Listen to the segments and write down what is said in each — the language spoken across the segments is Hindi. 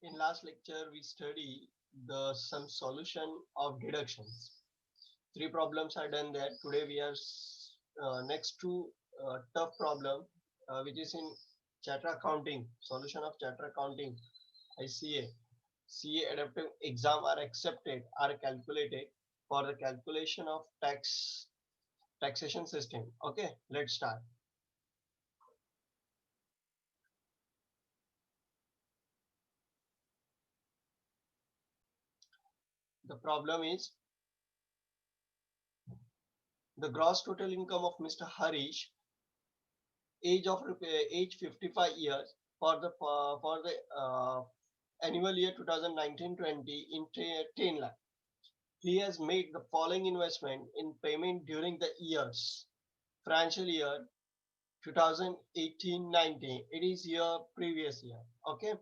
In last lecture, we study the some solution of deductions. Three problems are done there. Today we are next to tough problem, which is in charter accounting. Solution of charter accounting. ICA, CA adaptive exam are accepted, are calculated for the calculation of taxation system. Okay, let's start. The problem is the gross total income of Mr. Harish, age 55 years for the annual year 2019-20 in 10 lakh. He has made the following investment in payment during the years financial year 2018-19. It is year previous year. Okay,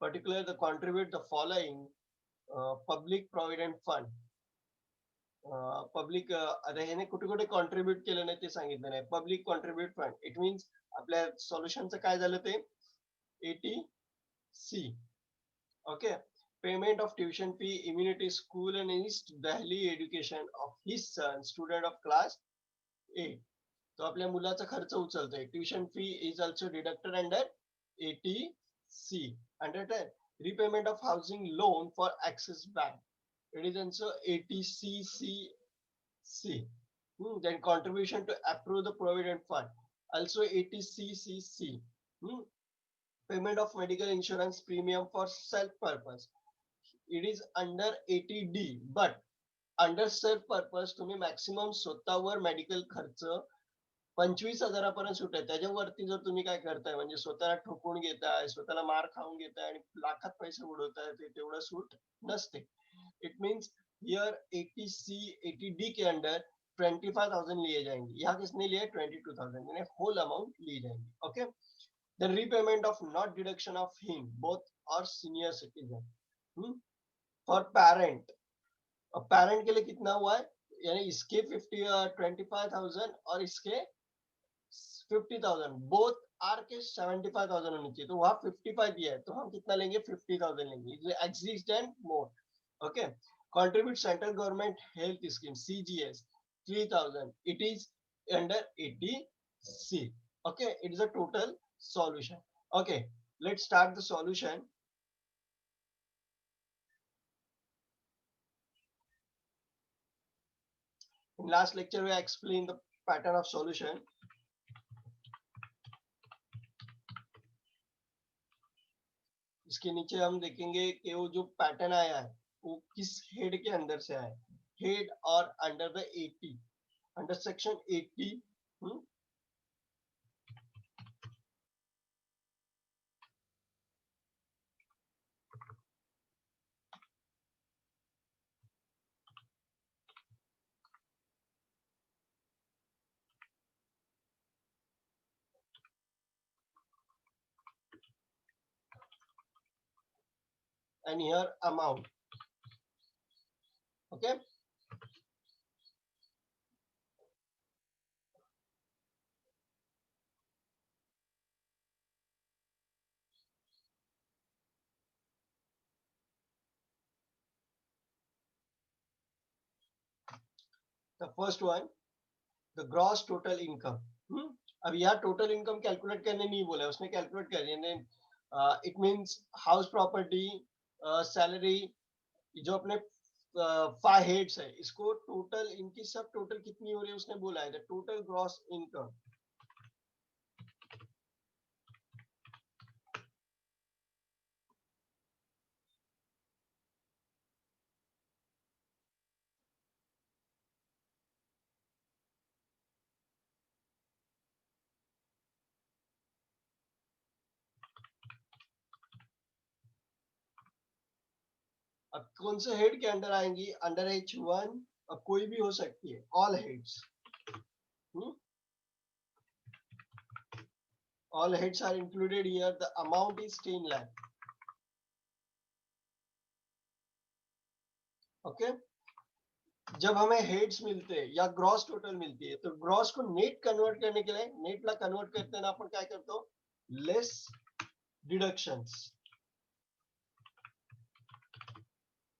particularly the contribute the following public provident fund. Public आता ह्याने कुठे कुठे कॉन्ट्रीब्युट केलं नाही ते सांगितलं नाही. Public contribute fund it means आपल्या सोल्युशनचं काय झालं ते 80C. Okay, payment of tuition fee immunity school and East Delhi education of his son student of class 8. तो आपल्या मुलाचा खर्च उचलतोय. Tuition fee is also deducted under 80C. Understand. repayment of housing loan for Axis Bank. It is also 80CCC. Then contribution to approve the provident fund. Also 80CCC. Payment of medical insurance premium for self purpose. It is under 80D. But under self purpose तुम्ही मॅक्सिमम स्वतःवर मेडिकल खर्च 25,000पर्यंत सुट आहे. त्याच्यावरती जर तुम्ही काय करताय म्हणजे स्वतःला ठोकून घेताय, स्वतःला मार खाऊन घेताय आणि लाखात पैसे उडवताय, ते तेवढं सूट नसते. It means here 80C 80D के अंडर 25,000 लिए जाएंगे. यहाँ किसने लिए 22,000, यानी होल अमाउंट ली जाएंगी. Okay, the repayment of not deduction of him both और senior citizen. For parent, parent के लिए कितना हुआ है, यानी इसके 25,000 और इसके 50,000, बोथ आर के 75,000 होनी चाहिए. तो वहां 55 दिया है, तो हम कितना लेंगे 50,000 लेंगे. Exist and more. Okay, contribute central government health scheme CGS 3,000. It is under 80C. Okay, it is a total solution. Okay, let's start the solution. In last lecture, we explained the pattern of solution. इसके नीचे हम देखेंगे कि वो जो पैटर्न आया है वो किस हेड के अंदर से आया. हेड और under the 80, under section 80. And here amount. Okay, the first one, the gross total income. अब यहाँ टोटल इनकम कैलकुलेट करने नहीं बोला है, उसने कैलकुलेट कर दिया. It means house property, salary, जो अपने 5 हेड्स है, इसको टोटल, इनकी सब टोटल कितनी हो रही है उसने बोला है. The total gross income. अब कौन से हेड के अंडर आएंगी, अंडर H1. अब कोई भी हो सकती है, all heads. All heads are included here. The amount is 10 lakh. Okay, जब हमें हेड्स मिलते हैं या ग्रॉस टोटल मिलती है, तो ग्रॉस को नेट कन्वर्ट करने के लिए नेट ला कन्वर्ट करते हैं ना, अपन क्या करते हो, लेस डिडक्शंस.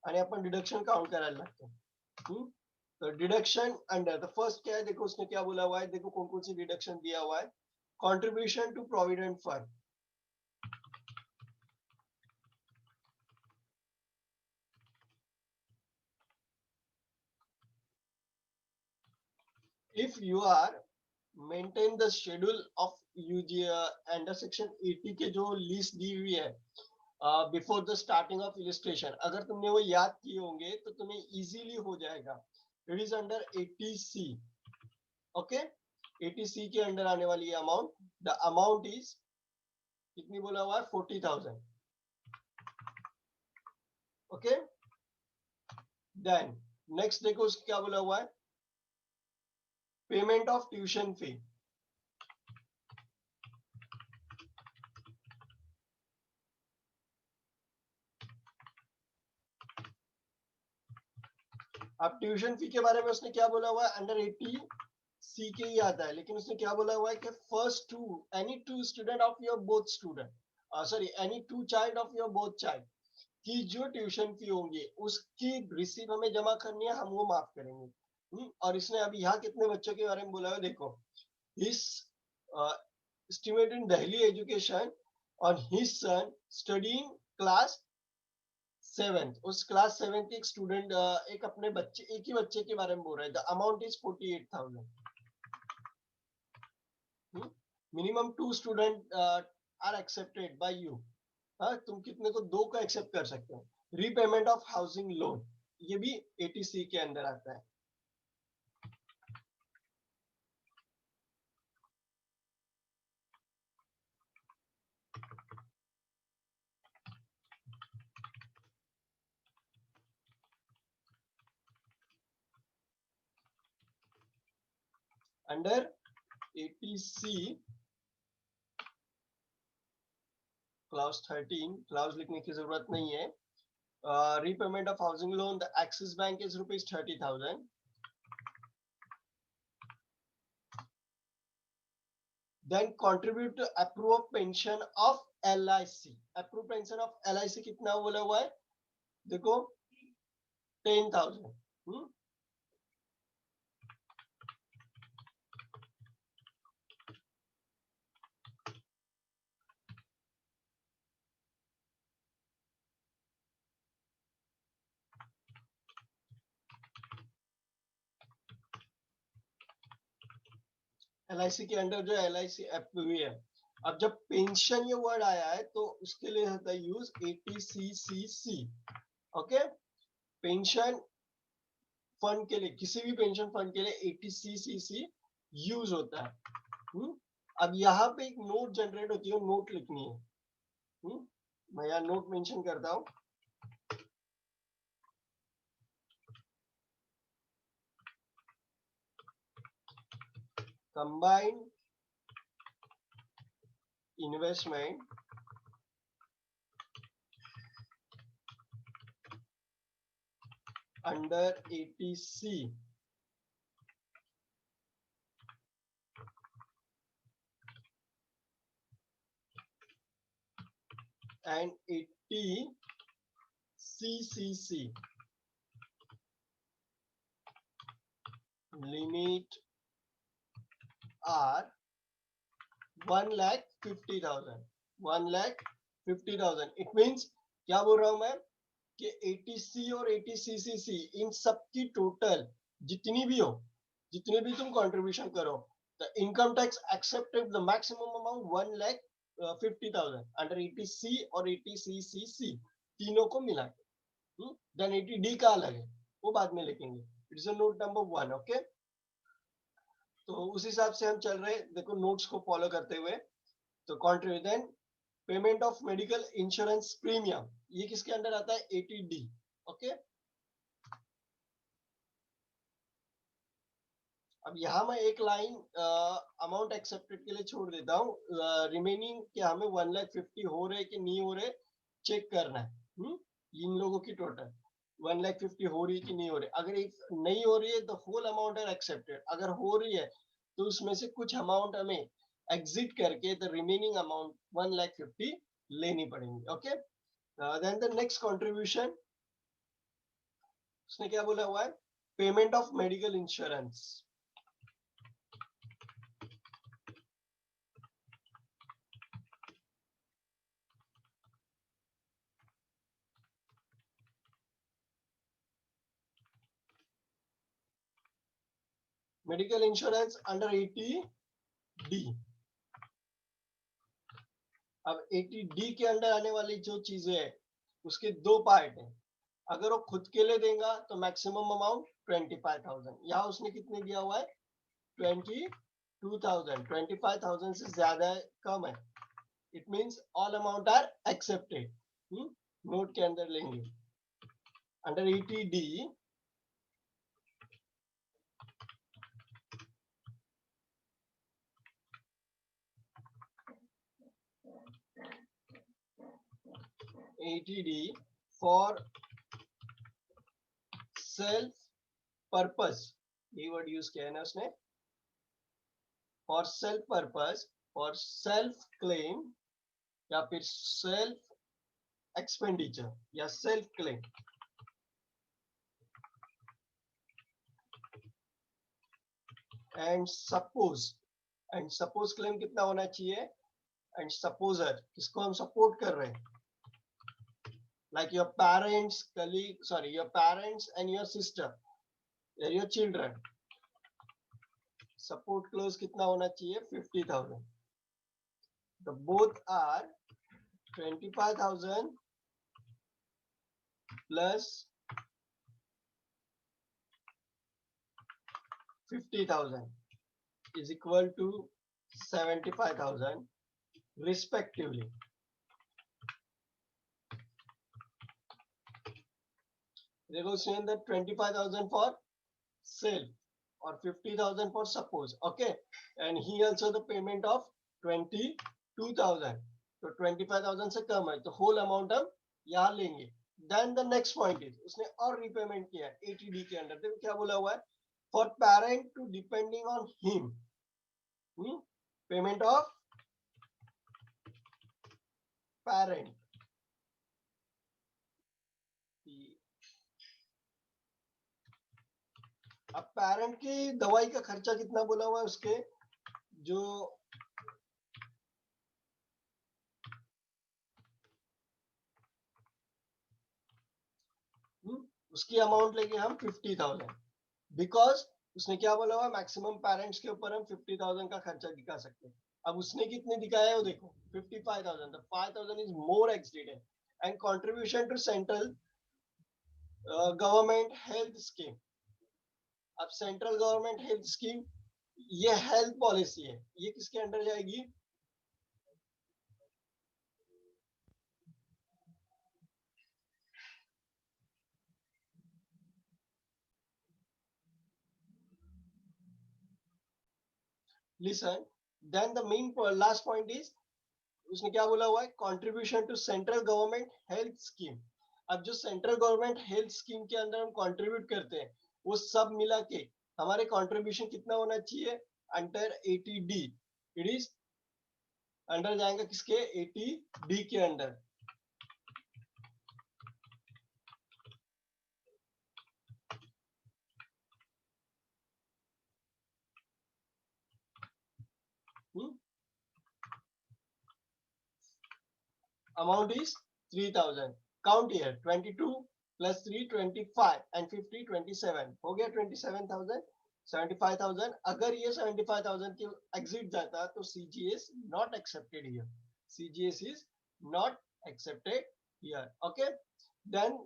आणि आपण डिडक्शन काउंट करायला लागतो. तो डिडक्शन अंडर द फर्स्ट क्या है, देखो उसने क्या बोला हुआ है, देखो कौन कौन सी डिडक्शन दिया हुआ है. Contribution to provident fund. If you are maintain the schedule of UG under section 80 के जो लिस्ट दी हुई है before the starting of illustration, अगर तुमने वो याद किए होंगे तो तुम्हें इजीली हो जाएगा. It is under 80C. Okay, 80C के अंडर आने वाली अमाउंट. द अमाउंट इज कितनी बोला हुआ है, 40,000. ओके, देन नेक्स्ट देखो उसको क्या बोला हुआ है, पेमेंट ऑफ ट्यूशन फी. अब ट्यूशन फी के बारे में उसने क्या बोला हुआ है, अंडर 80C के ही आता है, लेकिन उसने क्या बोला हुआ है कि first to any two student of your both student, sorry any two child of your both child की जो ट्यूशन फी होंगी उसकी रिसीव हमें जमा करनी है, हम वो माफ करेंगे. और इसने अभी यहाँ कितने बच्चों के बारे में बोला है, देखो his estimate in Delhi education on his son studying class 7th. उस क्लास 7th के एक स्टूडेंट, एक अपने बच्चे, एक ही बच्चे के बारे में बोल रहे हैं. The amount is 48,000. Minimum 2 student are accepted by you. तुम कितने को, 2 का एक्सेप्ट कर सकते हो. रीपेमेंट ऑफ हाउसिंग लोन, ये भी 80C के अंदर आता है. अंडर 80C क्लास 13, क्लास लिखने की जरूरत नहीं है. Repayment of housing loan, the axis bank is ₹30,000. Then contribute to approve pension of LIC. Approve pension of LIC कितना बोला हुआ है, देखो 10,000. LIC के अंडर जो LIC हुई है. अब जब पेंशन ये वर्ड आया है तो उसके लिए होता है use 80CCC. Okay, pension fund के लिए, किसी भी पेंशन फंड के लिए 80CCC यूज होता है. अब यहाँ पे एक नोट जनरेट होती है, नोट लिखनी है. मैं यहाँ नोट मेंशन करता हूँ. combined investment under 80C and 80CCC limit are 1,50,000. 1,50,000. It means क्या बोल रहा हूं मैं कि 80C और 80CCC इन सब की टोटल जितनी भी हो, जितने भी तुम कंट्रीब्यूशन करो, the income tax accepted the maximum amount 1,50,000 under 80C और 80CCC तीनों को मिला के. देन 80D का अलग है, वो बाद में लिखेंगे. It's a note number 1. Okay, तो उस हिसाब से हम चल रहे, देखो नोट्स को फॉलो करते हुए. तो contribution, payment of medical insurance premium, ये किसके अंडर आता है, 80D. ओके, अब यहाँ मैं एक लाइन अमाउंट एक्सेप्टेड के लिए छोड़ देता हूँ. रिमेनिंग क्या हमें 1,50,000 हो रहे कि नहीं हो रहे चेक करना है. इन लोगों की टोटल 1,50,000 हो रही कि नहीं हो रही. अगर एक नहीं हो रही है तो होल अमाउंट है एक्सेप्टेड. अगर हो रही है तो उसमें से कुछ अमाउंट हमें एग्जिट करके द रिमेनिंग अमाउंट 1,50,000 लेनी पड़ेगी. Okay, then the next contribution उसने क्या बोला हुआ है, payment of medical insurance. Medical insurance under 80D। अब 80D के अंडर आने वाली जो चीजें है उसके दो पार्ट है। अगर वो खुद के लिए देगा तो मैक्सिमम अमाउंट 25,000। यहाँ उसने कितने दिया हुआ है, 22,000। 25,000 से ज्यादा है, कम है, it means all amount are accepted. Note के अंदर लेंगे under 80D। ATD for self purpose, ये वर्ड यूज किया है ना उसने, for self purpose, for self claim या फिर सेल्फ एक्सपेंडिचर या self claim. And suppose claim कितना होना चाहिए, एंड सपोजर किसको हम सपोर्ट कर रहे हैं, like your parents, colleague, sorry, your parents and your sister, your children, support clause कितना होना चाहिए, 50,000। the both are 25,000 plus 50,000 is equal to 75,000 respectively। देखो उसने अंदर 25,000 for self or 50,000 for suppose, okay, and he also the payment of 22,000, तो 25,000 से कम है तो होल अमाउंट हम यहाँ लेंगे। Then the next point is उसने और रीपेमेंट किया है 80D के अंडर। देखो क्या बोला हुआ है, for parent to depending on him, payment of parent. अब पेरेंट की दवाई का खर्चा कितना बोला हुआ है, उसके जो उसकी अमाउंट लेंगे हम 50,000, बिकॉज उसने क्या बोला हुआ, मैक्सिमम पेरेंट्स के ऊपर हम 50,000 का खर्चा दिखा सकते हैं। अब उसने कितने दिखाया है वो देखो, 55,000, तो 5,000 is more accident. And contribution to central government health scheme. अब सेंट्रल गवर्नमेंट हेल्थ स्कीम ये हेल्थ पॉलिसी है, ये किसके अंडर जाएगी, listen. Then the main last point is उसने क्या बोला हुआ है, contribution to central government health scheme. अब जो सेंट्रल गवर्नमेंट हेल्थ स्कीम के अंदर हम कंट्रीब्यूट करते हैं वो सब मिला के हमारे कंट्रीब्यूशन कितना होना चाहिए, under 80D, it is under जाएगा किसके, 80D के under. Amount is 3,000। Count year 22 plus 3 25 and 50 27, हो गया 27,000। 75,000, अगर ये 75,000 के एग्जिट जाता तो CGS not accepted here, CGS is not accepted here, okay. Then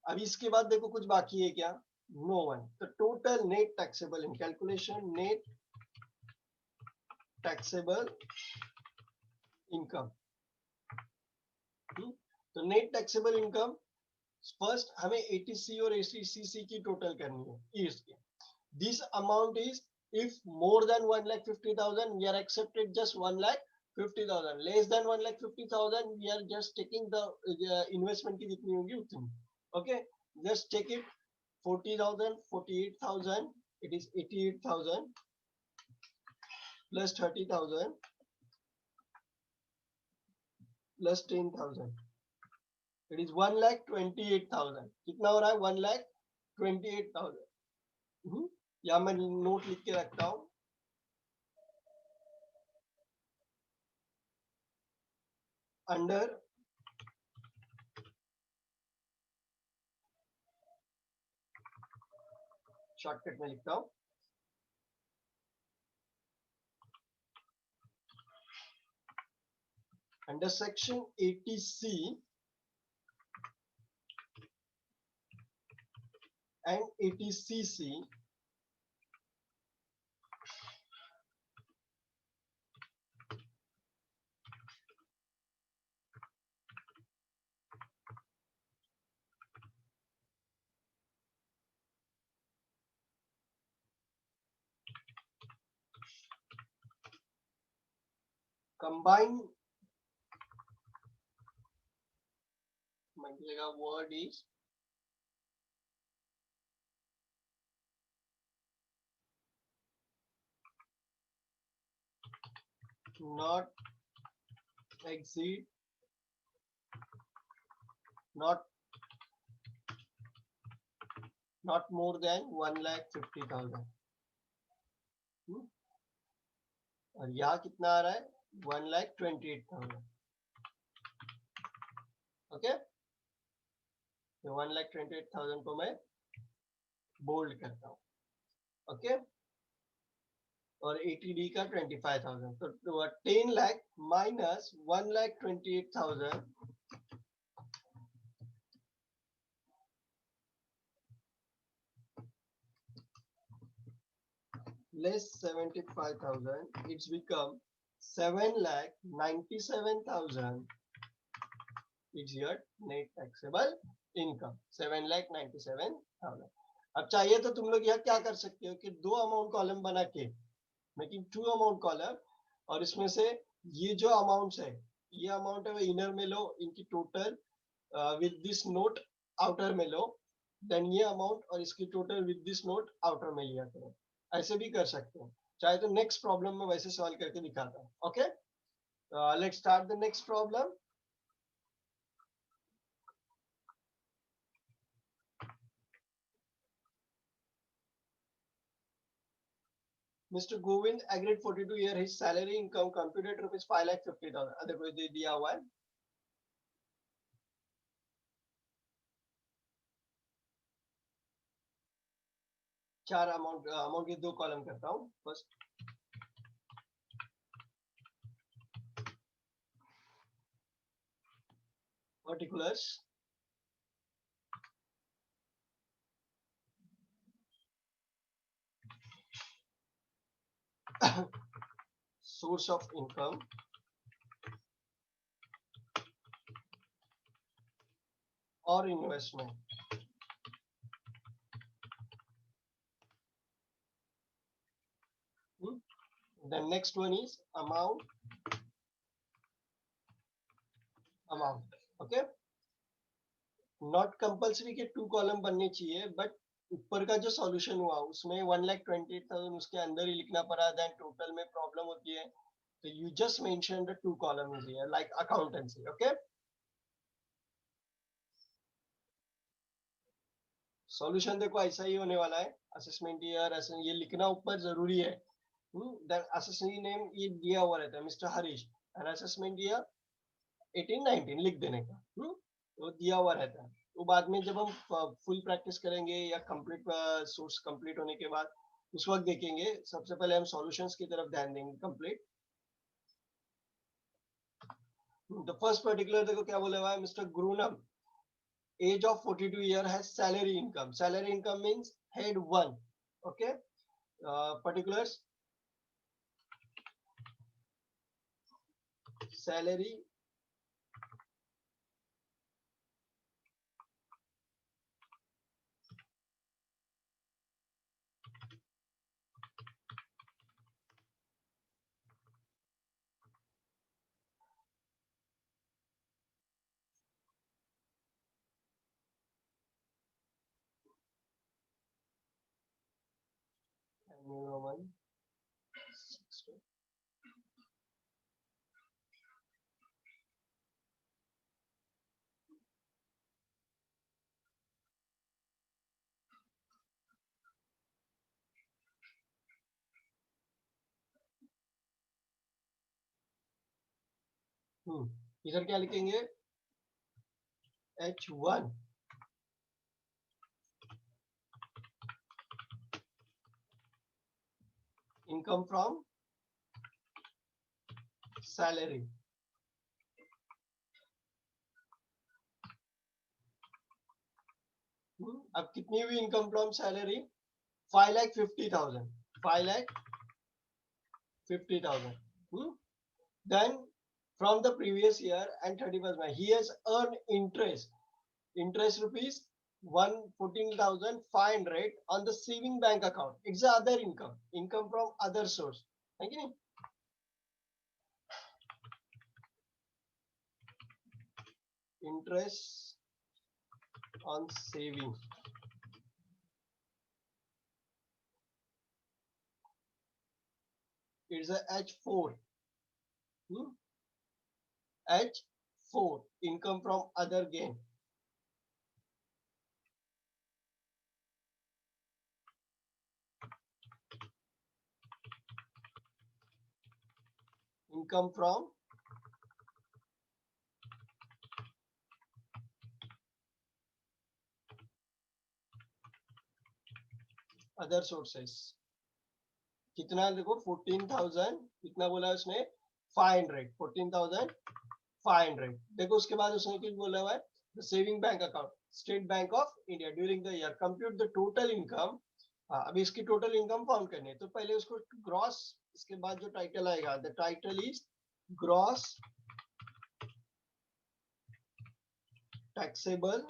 अभी इसके बाद देखो कुछ बाकी है क्या, नो वन। तो total net taxable in calculation, net taxable income. तो नेट टैक्सेबल इनकम फर्स्ट हमें 80C और 80CC की टोटल करनी है ईयर्स की। This amount is if more than 1,50,000 we are accepted just 1,50,000, less than 1,50,000 we are just taking the investment की जितनी होगी उतनी, okay, just take it 40,000 48,000, it is 88,000 plus 30,000 plus 10,000, it is 1,28,000. कितना हो रहा है? 1,28,000. या मैं नोट लिख के रखता हूं. अंडर शॉर्टकट में लिखता हूं. Under section 80C and 80CC, combined word is not exceed, not more than 1,50,000. और यहाँ कितना आ रहा है? 1,28,000. ओके, तो 1,28,000 को मैं बोल्ड करता हूँ. ओके, और 80D का 25,000. तो 10 lakh minus 1,28,000 less 75,000, it's become 7,97,000. It's your net taxable income, 7,97,000. अब चाहिए तो तुम लोग यहाँ क्या कर सकते हो कि दो अमाउंट कॉलम बना के, मेकिंग टू अमाउंट कॉलम, और इसमें से ये जो अमाउंट्स है, ये अमाउंट है वो इनर में लो, इनकी total with this note outer में लो, देन ये अमाउंट और इसकी total with this note outer में लिया करो. ऐसे भी कर सकते हो. चाहे तो नेक्स्ट प्रॉब्लम में वैसे सॉल्व करके दिखाता हूँ. Okay, let's start the next problem. Mr. Govind agreed 42 year, his salary income computed rupees 5,50,000. देखो ये दिया हुआ है. चार अमाउंट के दो कॉलम करता हूँ. First particulars, source of income, or investment. The next one is amount. Okay, not compulsory के टू कॉलम बनने चाहिए, बट ऊपर का जो सॉल्यूशन हुआ उसमें 1,28,000 उसके अंदर ही लिखना पड़ा, देन टोटल में प्रॉब्लम होती है, तो you just mention the two columns here like accountancy. Okay, solution देखो ऐसा ही होने वाला है. असेसमेंट ईयर ये लिखना ऊपर जरूरी है. देन असेसमेंट नेम ये दिया हुआ रहता है mister Harish, and assessment year 18-19 लिख देने का. वो दिया हुआ रहता है. तो बाद में जब हम फुल प्रैक्टिस करेंगे या कंप्लीट सोर्स कंप्लीट होने के बाद उस वक्त देखेंगे. सबसे पहले हम सॉल्यूशंस की तरफ ध्यान देंगे. कंप्लीट द फर्स्ट पर्टिकुलर देखो क्या बोला हुआ है. मिस्टर ग्रूनम age of 42 year has salary income. Salary income means head 1. Okay, particulars, salary one. इधर क्या लिखेंगे, H1 इनकम फ्रॉम सैलरी। अब कितनी हुई income from salary, 5,50,000, 5,50,000। Then from the previous year and 31st May, he has earned interest rupees 114,500 on the saving bank account. It's the other income from other source, है कि नहीं? Interest on saving, it's a H4, H4 income from other gain. Income from other sources. कितना देखो 14,000, कितना बोला है उसने, 500, 14,500। देखो उसके बाद उसने क्या बोला हुआ है, the saving bank account state bank of India during the year compute the total income. हाँ, अभी इसकी टोटल इनकम फाउंड करनी है, तो पहले उसको ग्रॉस, इसके बाद जो टाइटल आएगा, the title is gross taxable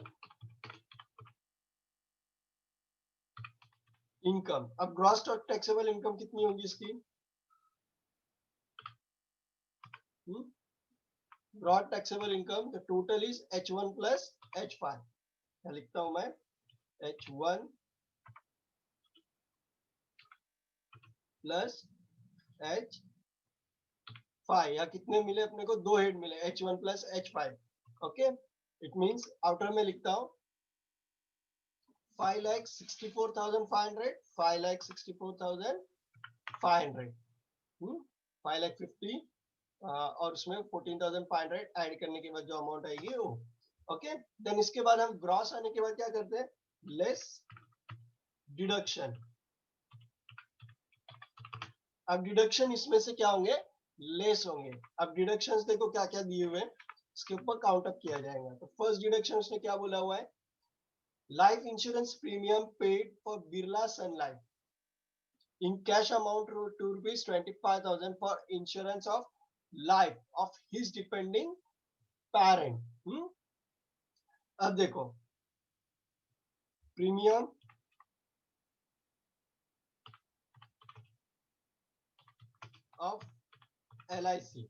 income. अब ग्रॉस टैक्सेबल इनकम कितनी होगी इसकी, gross taxable income the total is H1 plus H5। क्या लिखता हूं मैं, H1 प्लस H5, या कितने मिले अपने को, दो हेड मिले, H1 plus H5। Okay, it means outer में लिखता हूं 5,64,500, 5,64,500, 5,50,000 और उसमें 14,500 ऐड करने के बाद जो अमाउंट आएगी वो। ओके, देन इसके बाद हम ग्रॉस आने के बाद क्या करते हैं, लेस डिडक्शन। अब डिडक्शन इसमें से क्या होंगे, लेस होंगे। अब डिडक्शंस देखो क्या क्या दिए हुए हैं, इसके ऊपर काउंट अप किया जाएगा। तो फर्स्ट डिडक्शन उसने क्या बोला हुआ है, life insurance premium paid for Birla Sun Life in cash amount to rupees 25,000 for insurance of life of his depending parent। अब देखो premium of LIC,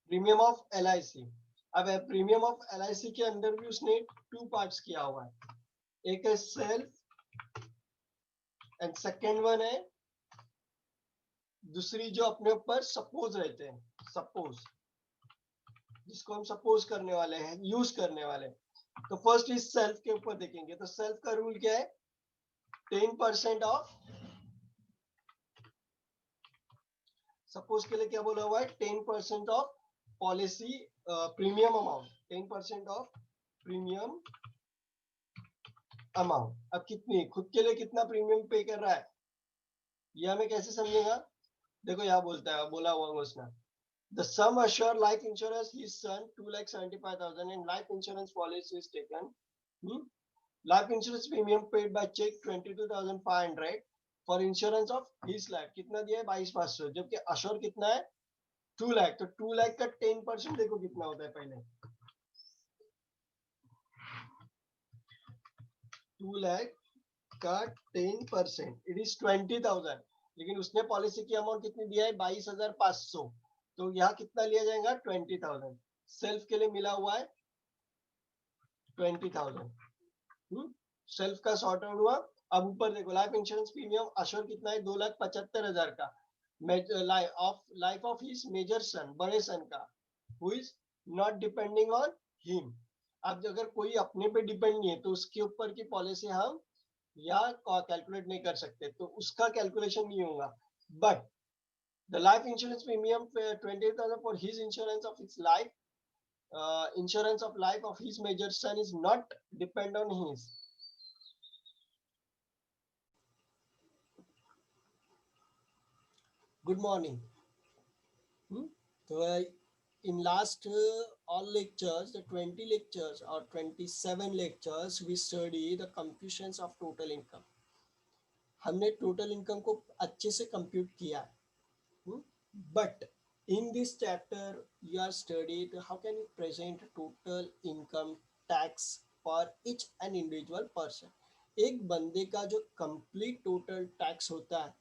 premium of LIC। अब प्रीमियम ऑफ LIC के अंदर भी उसने टू पार्ट्स किया हुआ है, एक है सेल्फ एंड सेकेंड वन है दूसरी जो अपने ऊपर सपोज रहते हैं, सपोज जिसको हम सपोज करने वाले हैं, यूज करने वाले हैं। तो फर्स्ट इज सेल्फ के ऊपर देखेंगे, तो सेल्फ का रूल क्या है, 10% ऑफ, सपोज के लिए क्या बोला हुआ है, 10% of policy premium amount, 10% of premium amount. अब कितनी, खुद के लिए कितना प्रीमियम पे कर रहा है, ये हमें कैसे समझेगा, देखो यहाँ बोलता है, बोला हुआ उसने, the sum assured life insurance his son 2,75,000 and life insurance policy is taken, life insurance premium paid by check 22,500 for insurance of his life, कितना दिया है 22,500, जबकि अश्योर कितना है 2 लाख। तो 2 लाख का 10% देखो कितना होता है, पहले 2 लाख का 10% इट इज 20,000, लेकिन उसने पॉलिसी की अमाउंट कितनी दिया है 22,500, तो यहाँ कितना लिया जाएगा 20,000। सेल्फ के लिए मिला हुआ है 20,000, सेल्फ का सॉर्ट आउट हुआ। अब ऊपर देखो लाइफ इंश्योरेंस प्रीमियम अश्योर कितना है 2,75,000 का, लाइफ ऑफ हिज मेजर सन, बड़े सन का, who is not depending on him. अब अगर कोई अपने पे डिपेंड नहीं है तो उसके ऊपर की पॉलिसी हम या कैलकुलेट नहीं कर सकते, तो उसका कैलकुलेशन नहीं होगा। But the life insurance premium 20,000 for his insurance of his life, insurance of life of his major son is not depend on his. Good morning. Hmm? So in last all lectures, the 20 lectures or 27 lectures, we study the computations of total income. हमने total income को अच्छे से compute किया है. But in this chapter, you are studied how can you present total income tax for each and individual person. एक बंदे का जो complete total tax होता है,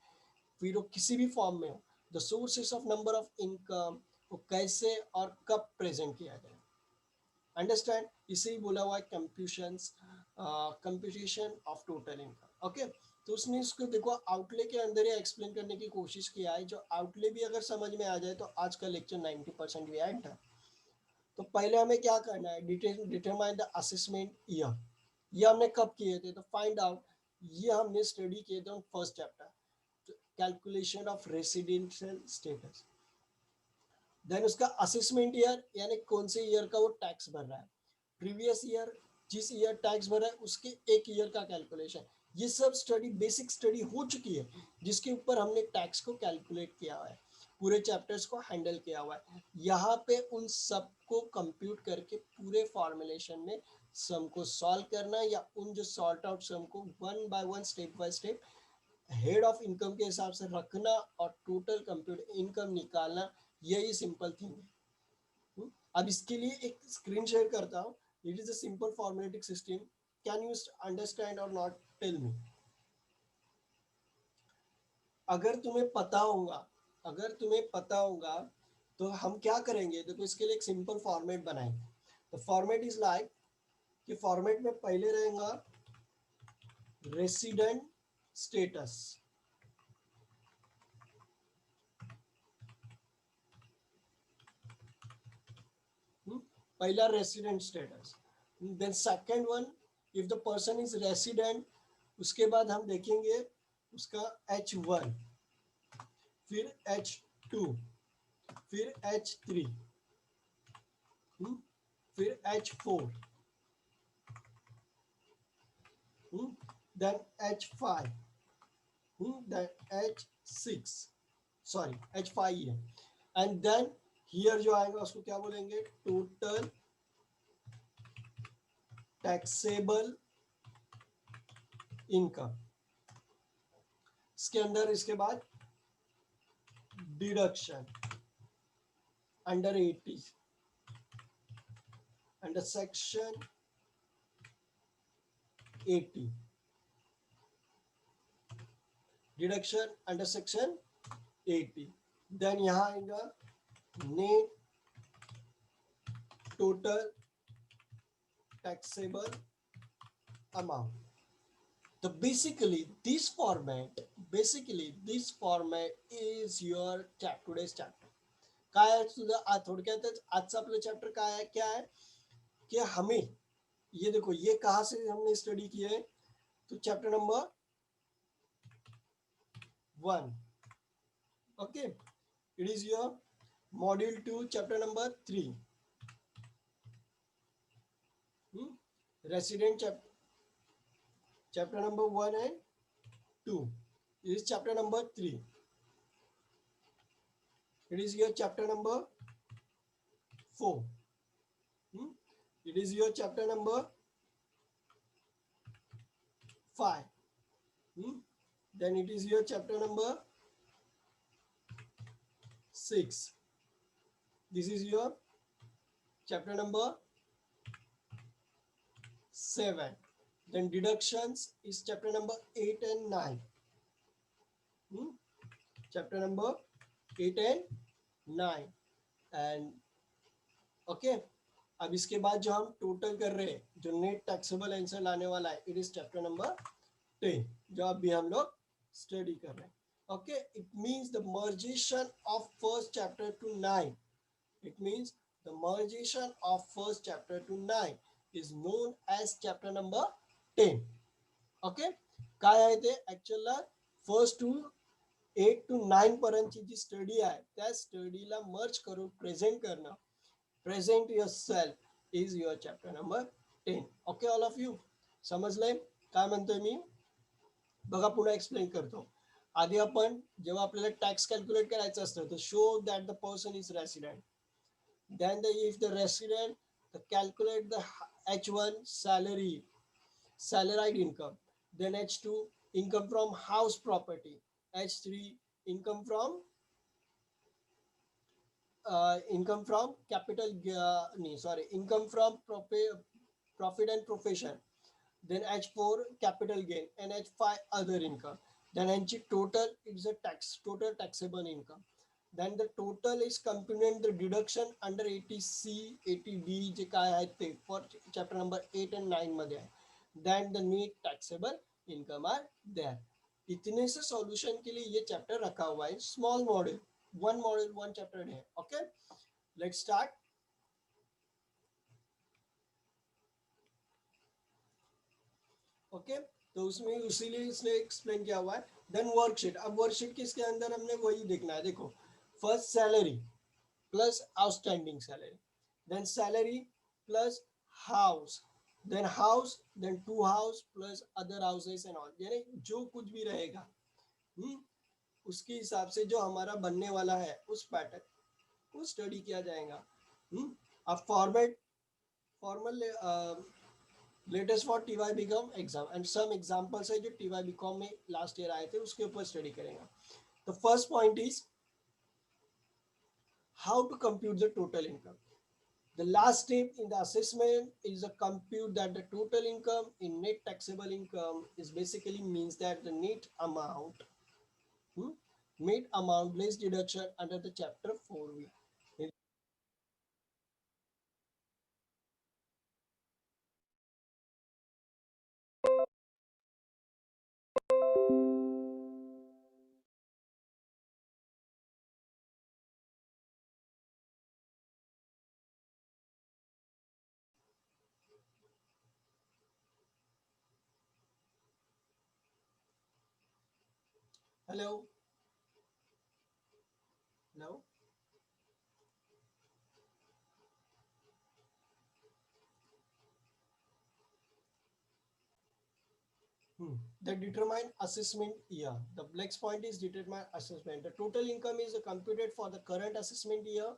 फिर वो किसी भी फॉर्म में हो, the sources of number of income, वो कैसे और कब प्रेजेंट किया जाए, अंडरस्टैंड, इसे ही बोला हुआ है computations, computation of total income. Okay, तो उसने इसको देखो आउटले के अंदर ही एक्सप्लेन करने की कोशिश किया है। जो आउटले भी अगर समझ में आ जाए तो आज का लेक्चर 90% भी एंड है। तो पहले हमें क्या करना है, डिटरमाइन द असेसमेंट ईयर। ये हमने कब किए थे, तो फाइंड आउट, ये हमने स्टडी किए थे first chapter, calculation of residential status. Then उसका असेसमेंट ईयर, यानी कौन से ईयर का वो टैक्स भर रहा है, प्रीवियस ईयर जिस ईयर टैक्स भरा है उसके एक ईयर का कैलकुलेशन। ये सब स्टडी, बेसिक स्टडी हो चुकी है, जिसके ऊपर हमने टैक्स को कैलकुलेट किया हुआ है, पूरे चैप्टर्स को हैंडल किया हुआ है। यहाँ पे उन सबको कंप्यूट करके पूरे फॉर्मुलेशन में सम को सॉल्व करना, या उन जो सॉर्ट आउट सम को one by one step by step head of income के हिसाब से रखना और टोटल कंप्यूट इनकम निकालना, यही सिंपल थिंग है। अब इसके लिए एक स्क्रीन शेयर करता हूँ। It is a simple formatic system, can you understand और नॉट, टेल मी। अगर तुम्हें पता होगा, अगर तुम्हें पता होगा तो हम क्या करेंगे, देखो इसके लिए एक सिंपल फॉर्मेट बनाएंगे। तो फॉर्मेट इज लाइक कि फॉर्मेट में पहले रहेगा रेसिडेंट स्टेटस, पहला resident status, then second one if the person is resident, उसके बाद हम देखेंगे उसका H1, फिर H2, फिर H3, फिर H4, then H5, then H6, sorry H5 ही है, एंड देन हियर जो आएगा उसको क्या बोलेंगे, टोटल टैक्सेबल इनकम। इसके अंदर इसके बाद deduction under 80, under section 80, deduction under section 80, then यहां आएगा नेट टोटल टैक्सेबल अमाउंट। तो basically this format is your today's chapter. काय आहे तुझं, थोडक्यात आजचा आपलं चॅप्टर काय आहे, क्या है कि हमें ये देखो, ये कहाँ से हमने स्टडी किया है, तो chapter number 1, okay, it is your module 2 chapter number 3, resident chapter number 1 and 2. It is chapter number 3. It is your chapter number 4. It is your chapter number 5. Then it is your chapter number 6. This is your chapter number 7. Then deductions is chapter number 8 and 9. Chapter number 8 and 9. And okay, अब इसके बाद जो हम टोटल कर रहे हैं, जो नेट टैक्सेबल आंसर लाने वाला है, इट इज चैप्टर नंबर 10, जो अभी हम लोग स्टडी कर रहे हैं। Okay, it means the mergation of first chapter to 9. It means the mergation of first chapter to 9 is known as chapter number 10. Okay, काय आहे ते ऍक्च्युअलला फर्स्ट टू 8 to 9 पर्यंतची जी स्टडी आहे त्या स्टडीला मर्ज करून प्रेझेंट करणं, present yourself is your chapter number 10. Okay all of you, समजलंय काय म्हणतोय मी? बघा पुन्हा एक्सप्लेन करतो. आधी आपण जेव्हा आपल्याला टॅक्स कॅल्क्युलेट करायचं असतं तर show that the person is resident, then if the resident, the calculate the H1 salary, salaried income, then H2 income from house property, H3 income from income from capital sorry, income from profit and profession, then H4 capital gain, and H5 other income. Then H total is a tax, total taxable income. Then the total is component the deduction under 80C 80D जे काय आहे ते for chapter number 8 and 9 मध्ये आहे. Then the net taxable income are there. इतने से सॉल्यूशन के लिए ये चैप्टर रखा हुआ है. स्मॉल मॉड्यूल, वन चैप्टर है. Okay, let's start. ओके, तो उसमें उसीलिए इसने एक्सप्लेन किया हुआ है. देन वर्कशीट, अब वर्कशीट किसके अंदर हमने वही देखना है. देखो, first salary plus outstanding salary, then salary plus house, then house, then to house plus other houses and all, यानी जो कुछ भी रहेगा उसके हिसाब से जो हमारा बनने वाला है उस पैटर्न को स्टडी किया जाएगा. अब format formal latest for TY BCom exam and some examples है जो टीवाई बीकॉम में लास्ट ईयर आए थे उसके ऊपर स्टडी करेंगे. The first point is how to compute the total income. The last step in the assessment is a compute that the total income in net taxable income is basically means that the net amount, net amount less deduction under the chapter 4B. Hello, hello. The determine assessment year. The next point is determine assessment. The total income is computed for the current assessment year.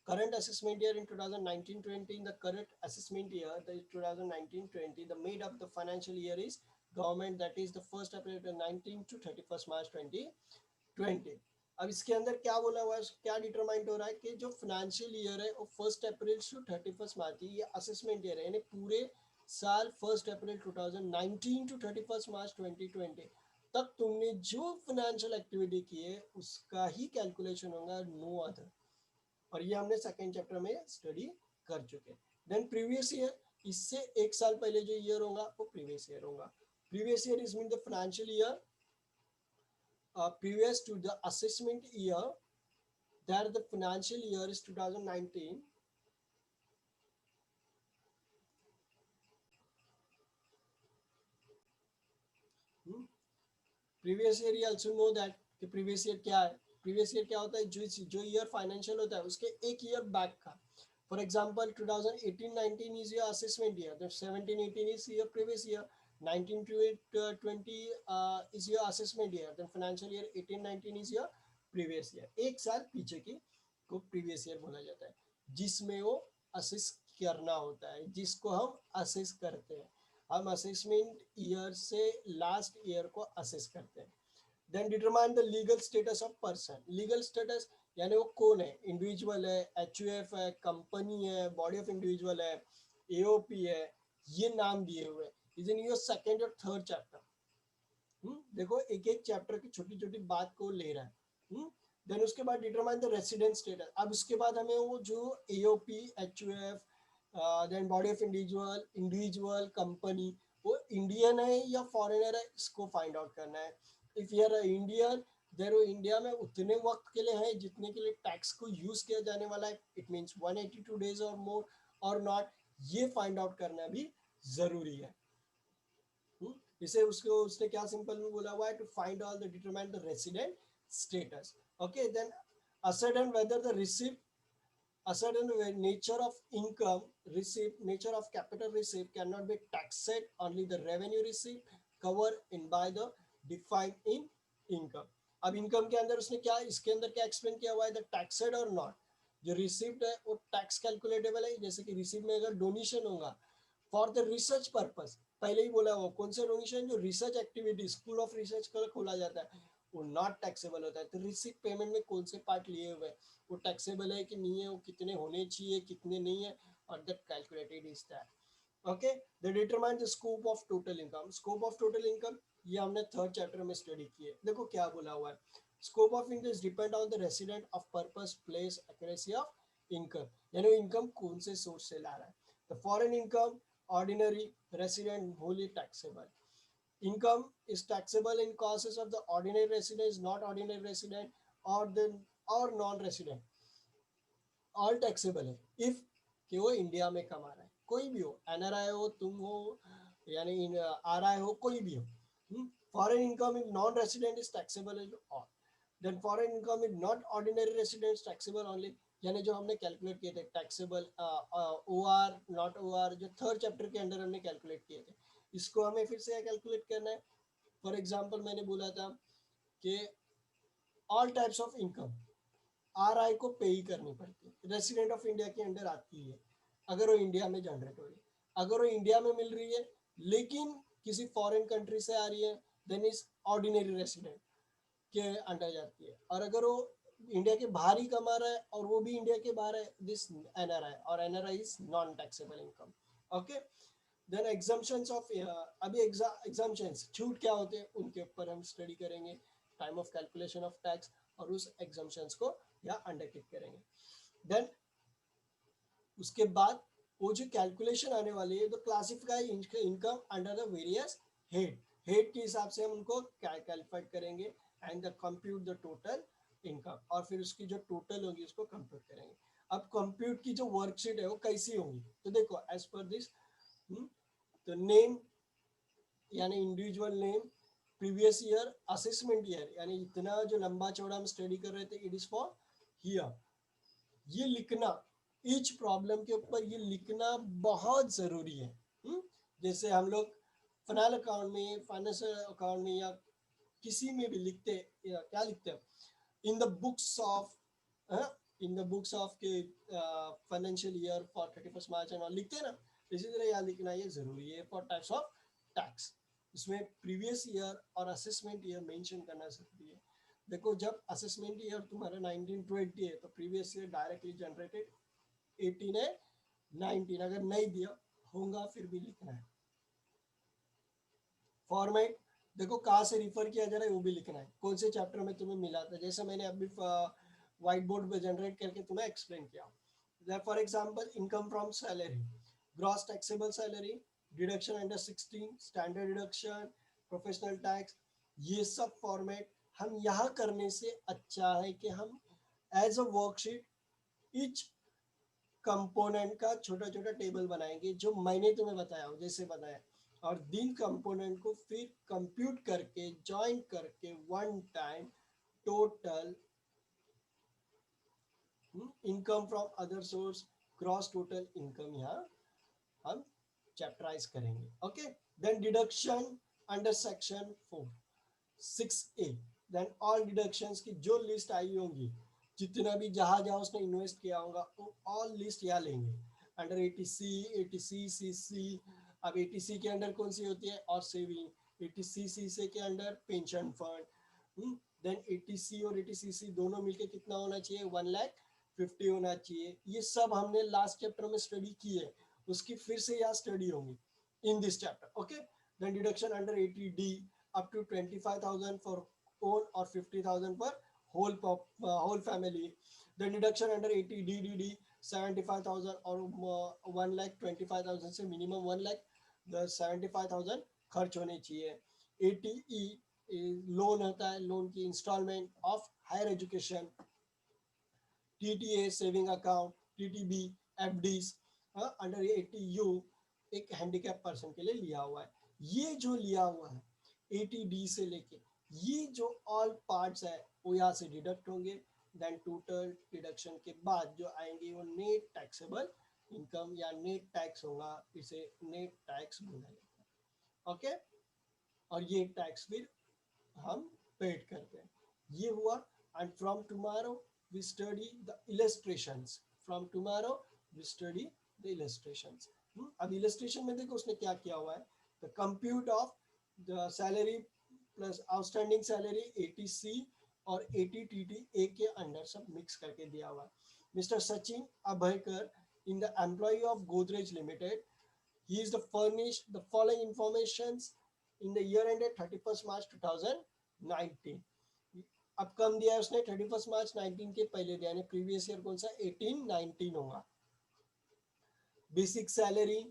Current assessment year in 2019-20. In the current assessment year, the 2019-20, the made up the financial year is government, that is the 1st April 19 to 31st March 2020. अब इसके अंदर क्या बोला हुआ है, क्या डिटरमाइंड हो रहा है कि जो फाइनेंशियल ईयर है वो 1 अप्रैल टू 31 मार्च, ये असेसमेंट ईयर है, यानी पूरे साल 1 अप्रैल 2019 टू 31 मार्च 2020 तक तुमने जो फाइनेंशियल एक्टिविटी की है उसका ही कैलकुलेशन होगा, नो अदर. और ये हमने सेकंड चैप्टर में स्टडी कर चुके. देन प्रीवियस ईयर, इससे एक साल पहले जो ईयर होगा वो प्रीवियस ईयर होगा. Previous year is mean the financial year previous to the assessment year, that the financial year is 2019. Previous year you also know that कि previous year क्या है. Previous year क्या होता है, जो year financial होता है उसके एक year back का. For example 2018-19 is your assessment year, then 17-18 is your previous year, 19-20 is your assessment year, then financial year 18-19 is your previous year. एक साल पीछे की को previous year बोला जाता है, जिसमें वो assess करना होता है, जिसको हम assess करते हैं. हम असेसमेंट ईयर से लास्ट ईयर को असेस करते हैं. Then determine the legal status of person. Legal status यानी वो कौन है, इंडिविजुअल है, एचयूएफ है, कंपनी है, बॉडी ऑफ इंडिविजुअल है, एओपी है, ये नाम दिए हुए इज इन योर सेकंड और थर्ड चैप्टर. देखो एक एक चैप्टर की छोटी छोटी बात को ले रहा है. देन उसके बाद डिटरमाइन द रेसिडेंट स्टेटस. अब उसके बाद हमें वो जो AOP, HUF, then body of individual, company, वो इंडियन है या फॉरेनर है, इसको फाइंड आउट करना है. If you are Indian, there वो इंडिया में उतने वक्त के लिए है जितने के लिए टैक्स को यूज किया जाने वाला है, इट मीन्स 182 डेज और मोर और नॉट, ये फाइंड आउट करना भी जरूरी है। इसे उसको उसने क्या सिंपल में बोला हुआ है, to find all the determine the resident status. Okay, then ascertain whether the receipt, a certain nature of income received, nature of capital received cannot be taxed, only the revenue received covered in by the defined in income। अब इनकम के अंदर उसने क्या, इसके अंदर क्या एक्सप्लेन किया हुआ है, द टैक्सेड और नॉट, जो रिसिप्ट है वो टैक्स कैलकुलेटेबल है, जैसे कि रिसिप्ट में अगर डोनेशन होगा फॉर द रिसर्च पर्पस, पहले ही बोला वो कौन सा डोनेशन, जो research activity school of research का खोला जाता है, वो नॉट टैक्सेबल होता है। तो रिसिप्ट पेमेंट में कौन से पार्ट लिए हुए हैं, वो टैक्सेबल है कि नहीं है, वो कितने होने चाहिए कितने नहीं है, और that calculated is that. Okay, the determine the scope of total income. Scope of total income ये हमने थर्ड चैप्टर में स्टडी की है। देखो क्या बोला हुआ है, scope of income depend on the resident of purpose place accuracy of income, यानी इनकम कौन से सोर्स से ला रहा है। The foreign income ordinary, resident, wholly taxable। Income is taxable in causes of the ordinary residents, not ordinary resident, or the or non-resident, all taxable है if कि वो इंडिया में कमा रहा है, कोई भी हो, एनआरआई हो, तुम हो, यानी आरआई हो, कोई भी हो। Foreign income in non resident is taxable in all, then foreign income in not ordinary residents taxable only, यानी जो हमने कैलकुलेट किए थे taxable O R not O R, जो थर्ड चैप्टर के अंडर हमने कैलकुलेट किए थे, इसको हमें फिर से कैलकुलेट करना है। फॉर एग्जाम्पल मैंने बोला था कि all types of income RI को पे ही करनी पड़ती है, रेसिडेंट ऑफ इंडिया के अंडर आती है अगर वो इंडिया में जनरेट हो रही है। अगर वो इंडिया में मिल रही है लेकिन किसी फॉरेन कंट्री से आ रही है, देन इज ऑर्डिनरी रेसिडेंट के अंडर जाती है। और अगर वो इंडिया के बाहर ही कमा रहा है और वो भी इंडिया के बाहर है, दिस एनआरआई, और NRI is non taxable income. Okay, then exemptions of, अभी एग्जाम्पशंस छूट क्या होते हैं उनके ऊपर हम स्टडी करेंगे, time of calculation of tax, और उस एग्जाम्पशंस को यहाँ अंडरटेक करेंगे। देन उसके बाद वो जो कैलकुलेशन आने वाली है, तो classify income under the various head, head के हिसाब से हम उनको कैलकुलेट करेंगे, and the compute the total income, और फिर उसकी जो टोटल होगी उसको कंप्यूट करेंगे। अब कंप्यूट की जो वर्कशीट है वो कैसी होगी, तो देखो एज पर दिस, तो नेम यानी individual name, previous year, assessment year, यानी इतना जो लंबा चौड़ा हम स्टडी कर रहे थे, इट इज फॉर हियर, ये लिखना, ईच प्रॉब्लम के ऊपर ये लिखना बहुत जरूरी है। जैसे हम लोग फाइनल अकाउंट में, फाइनेंशियल अकाउंट में, या किसी में भी लिखते, या क्या लिखते हैं, in the books of, in the books of के financial year for 31 March end लिखते हैं ना, इसी तरह यहाँ लिखना ये जरूरी है फॉर टाइप्स ऑफ टैक्स। इसमें प्रीवियस ईयर और असेसमेंट ईयर मेंशन करना जरूरी है। देखो जब असेसमेंट ईयर तुम्हारा 1920 है, तो प्रीवियस ईयर डायरेक्टली जनरेटेड 18 है, 19 अगर नहीं दिया होगा फिर भी लिखना है। फॉर्मेट देखो कहाँ से रिफर किया जा रहा है वो भी लिखना है, कौन से चैप्टर में तुम्हें मिला था, जैसे मैंने अभी व्हाइट बोर्ड पे जनरेट करके तुम्हें एक्सप्लेन किया। For example income from salary, gross taxable salary, deduction under 16, standard deduction, professional tax, ये सब फॉर्मेट हम यहाँ करने से अच्छा है कि हम as a worksheet each component का छोटा छोटा टेबल बनाएंगे, जो मैंने तुम्हें बताया हो जैसे बताया, और दिन कंपोनेंट को फिर कंप्यूट करके ज्वाइन करके one time total income from other source, cross total income यहाँ हम चैप्टराइज करेंगे। Okay, then deduction under section 4 6A, then all deductions की जो लिस्ट आई होंगी, जितना भी जहां जहां उसने इन्वेस्ट किया होगा वो ऑल लिस्ट यहाँ लेंगे अंडर 80C, 80C, CC। अब 80C के अंडर कौन सी होती है, और सेविंग, 80C से के under pension fund, then 80C और 80CC दोनों मिलके कितना होना चाहिए, 1,50,000 होना चाहिए। ये सब हमने लास्ट चैप्टर में स्टडी की है, उसकी फिर से यहाँ स्टडी होंगी in this chapter. Okay, then deduction under 80D up to 25,000 for own or 50,000 for whole family. The deduction under 80 DDD 75,000 or 1,25,000 से minimum 1,00,000 the 75,000 खर्च होने चाहिए। 80E लोन होता है, लोन की instalment of higher education, TTA saving account, TTB, FDs under 80U एक हैंडीकैप पर्सन के लिए लिया हुआ है। ये जो लिया हुआ है 80D से लेके ये जो ऑल पार्ट्स है वो यहाँ से डिडक्ट होंगे, देन टोटल डिडक्शन के बाद जो आएंगे वो नेट टैक्सेबल इनकम या नेट टैक्स होगा, इसे नेट टैक्स बोला जाता है। ओके, और ये टैक्स फिर हम पेड करते हैं। ये हुआ। And from tomorrow we study the illustrations, from tomorrow we study the illustrations. अब इलस्ट्रेशन में देखो उसने क्या किया हुआ है, the compute of the salary plus outstanding salary 80C और 80TTA के अंडर सब मिक्स करके दिया हुआ है। Mister Sachin Abhaykar in the employ of Godrej limited, he is the furnished the following informations in the year ended 31st March 2019। अब कम दिया है उसने 31st March 19 के पहले दिया, यानी प्रीवियस ईयर कौन सा 18-19 होगा। Basic salary,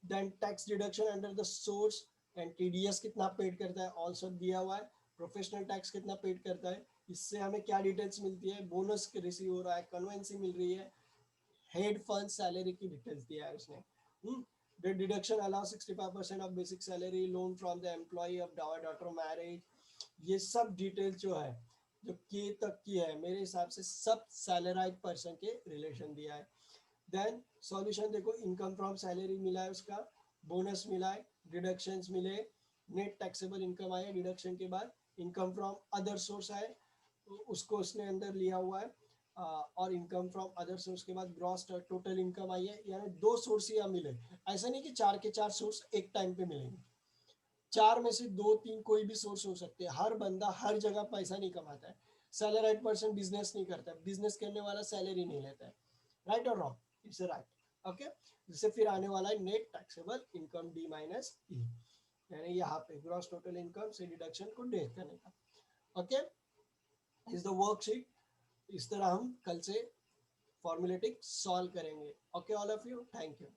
then tax deduction under the source and TDS कितना पेड करता है ऑल सब दिया हुआ है। प्रोफेशनल टैक्स कितना पेड करता है, इससे हमें क्या डिटेल्स मिलती है, बोनस रिसीव हो रहा है, कन्वेंसी मिल रही है, हेड फंड सैलरी की डिटेल्स दिया है उसने। The deduction allows 65% of basic salary, loan from the employee of daughter marriage, ये सब डिटेल जो है जो के तक की है मेरे हिसाब से सब सैलराइड पर्सन के रिलेशन दिया है। देन सॉल्यूशन देखो, इनकम फ्रॉम सैलरी मिला है उसका, बोनस मिला है, डिडक्शंस मिले, नेट टैक्सेबल इनकम आया डिडक्शन के बाद, इनकम फ्रॉम अदर सोर्स आए उसको उसने अंदर लिया हुआ है, और इनकम फ्रॉम अदर सोर्स के बाद ग्रॉस टोटल इनकम आई है, यानी 2 सोर्स यहाँ मिले। ऐसा नहीं कि 4 के 4 सोर्स एक टाइम पे मिलेंगे, 4 में से 2-3 कोई भी सोर्स हो सकते हैं। हर बंदा हर जगह पैसा नहीं कमाता है, सैलराइड पर्सन बिजनेस नहीं करता है, बिजनेस करने वाला सैलरी नहीं लेता है, राइट और रॉन्ग, इट्स राइट। ओके, जिससे फिर आने वाला है net taxable income D minus E, यानी यहाँ पे ग्रॉस टोटल इनकम से डिडक्शन को डेट करने का। ओके, इज द वर्कशीट, इस तरह हम कल से फॉर्मूलेटिक सॉल्व करेंगे। Okay all of you, thank you.